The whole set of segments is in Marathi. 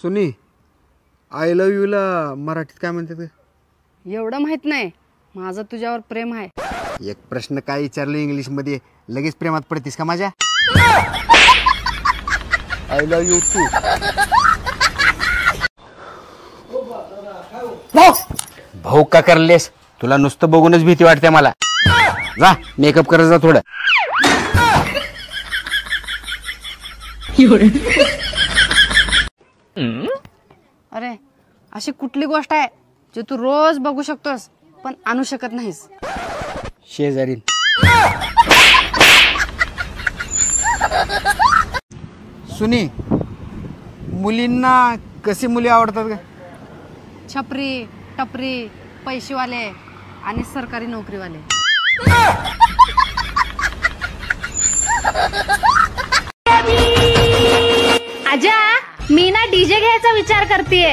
सुनी, आय लव्ह यू ला मराठीत काय म्हणतात? एवढं माहित नाही, माझं तुझ्यावर प्रेम आहे. एक प्रश्न काय विचारलं इंग्लिश मध्ये, लगेच प्रेमात पडतीस का माझ्या? I love you too. भाऊ का करलेस? तुला नुसतं बघूनच भीती वाटते मला. जा मेकअप करत जा थोडं. अरे अशी कुठली गोष्ट आहे जे तू रोज बघू शकतोस पण आणू शकत नाहीस? शेजारी. सुनी, मुलींना कशी मुली आवडतात का? छपरी, टपरी, पैसेवाले आणि सरकारी नोकरीवाले. आजा, मी ना डीजे घ्यायचा विचार करतेय.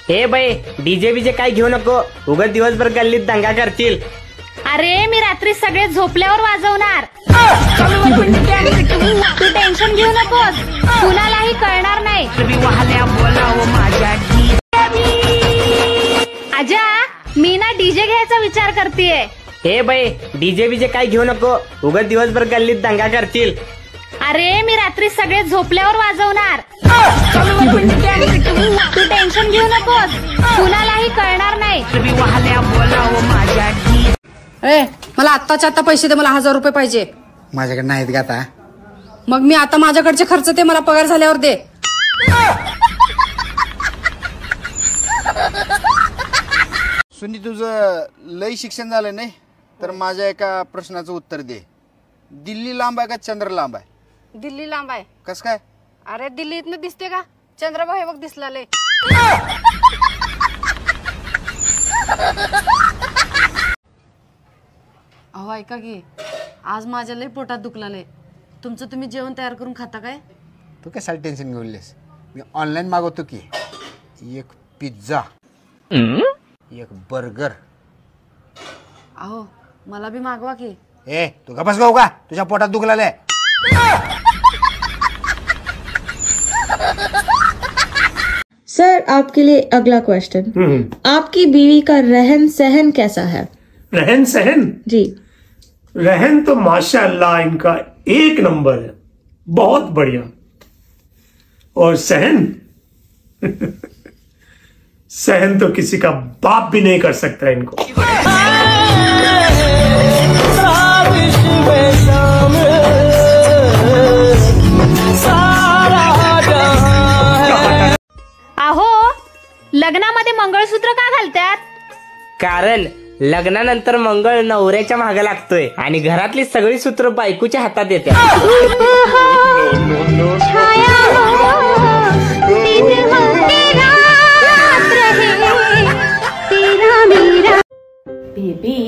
हे बाई, डीजे बीजे काय घेऊ नको, उगाच दिवसभर गल्लीत दंगा करतील. अरे मी रात्री सगळे झोपल्यावर वाजवणार. तू टेन्शन घेऊ नकोस, कुणालाही कळणार नाही. आजा, मी ना डीजे घ्यायचा विचार करतेय. हे बाई, डीजे बीजे काय घेऊ नको, उगाच दिवसभर गल्लीत दंगा करतील. अरे मी रात्री सगळे झोपल्यावर वाजवणार. तू टेन्शन घेऊ नकोस, कुणालाही कळणार नाही. ए, मला आत्ताच्या आत्ता पैसे दे, मला 1000 रुपये पाहिजे. माझ्याकडे नाहीत का आता? मग मी आता माझ्याकडचे खर्च ते मला पगार झाल्यावर दे. सुनी, तुझं लय शिक्षण झालं नाही तर माझ्या एका प्रश्नाचं उत्तर दे. दिल्ली लांब आहे का चंद्र लांब आहे? दिल्ली लांब आहे. कस काय? अरे दिल्ली इथनं दिसते का? चंद्रभाऊ हे बघ दिसला लय. अहो ऐका की, आज माझ्या लय पोटात दुखलाय. तुमचं तुम्ही जेवण तयार करून खाता काय? तू कशाला टेन्शन घेऊनलेस? मी ऑनलाईन मागवतो की. एक पिझ्झा, एक बर्गर. अहो मला बी मागवा की. ए, तू का बस गाऊ का? तुझ्या पोटात दुखलाय. सर, आपके लिए अगला क्वेश्चन. आपकी बीवी का रहन सहन कैसा है? रहन सहन? जी. रहन तो माशाअल्लाह इनका एक नंबर है, बहुत बढ़िया. और सहन सहन तो किसी का बाप भी नहीं कर सकता इनको. अहो, लग्नामध्ये मंगळसूत्र का घालतात? कारण लग्नानंतर मंगळ नवऱ्याच्या मागे लागतोय आणि घरातली सगळी सूत्र बायकोच्या हातात येते. बेबी,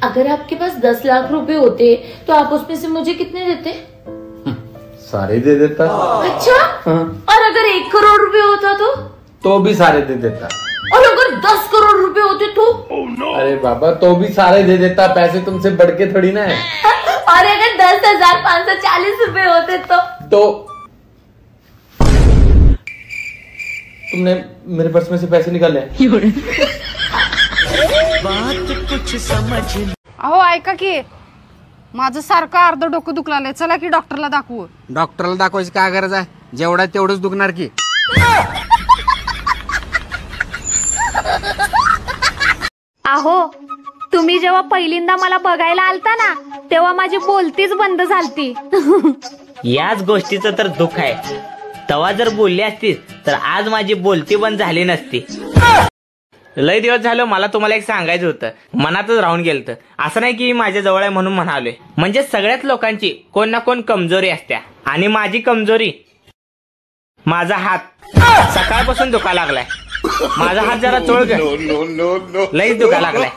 अगर आपके पास 10 लाख रुपए होते तो आप उसमें से मुझे कितने देते? सारे दे देता. अच्छा? और अगर 1 करोड़ रुपए होता तो भी सारे दे देता. और अगर 10 करोड़ रुपए होते तो? अरे बाबा, तो भी सारे दे देता. पैसे तुमसे बढ़ के थोड़ी ना है. और अगर 10,540 रुपए होते तो तुमने मेरे पर्स में से पैसे निकाले. अहो ऐका की, माझं सारखं अर्ध डोकं दुखलाय. चला की डॉक्टरला दाखवू. डॉक्टरला दाखवायची काय गरज आहे? जेवढा तेवढंच दुखणार की. अहो, तुम्ही जेव्हा पहिल्यांदा मला बघायला आलता ना, तेव्हा माझी बोलतीच बंद झालती. याच गोष्टीचं तर दुःख आहे. तेव्हा जर बोलली असतीस तर आज माझी बोलती बंद झाली नसती. लय दिवस झालं मला तुम्हाला एक सांगायचं होतं, मनातच राहून गेलतं. असं नाही की माझ्या जवळ आहे म्हणून म्हणालोय. म्हणजे सगळ्याच लोकांची कोण ना कोण कमजोरी असत्या आणि माझी कमजोरी माझा हात. सकाळपासून दुखा लागलाय. माझा हात जरा चोळ ग, लईच दुखा लागलाय.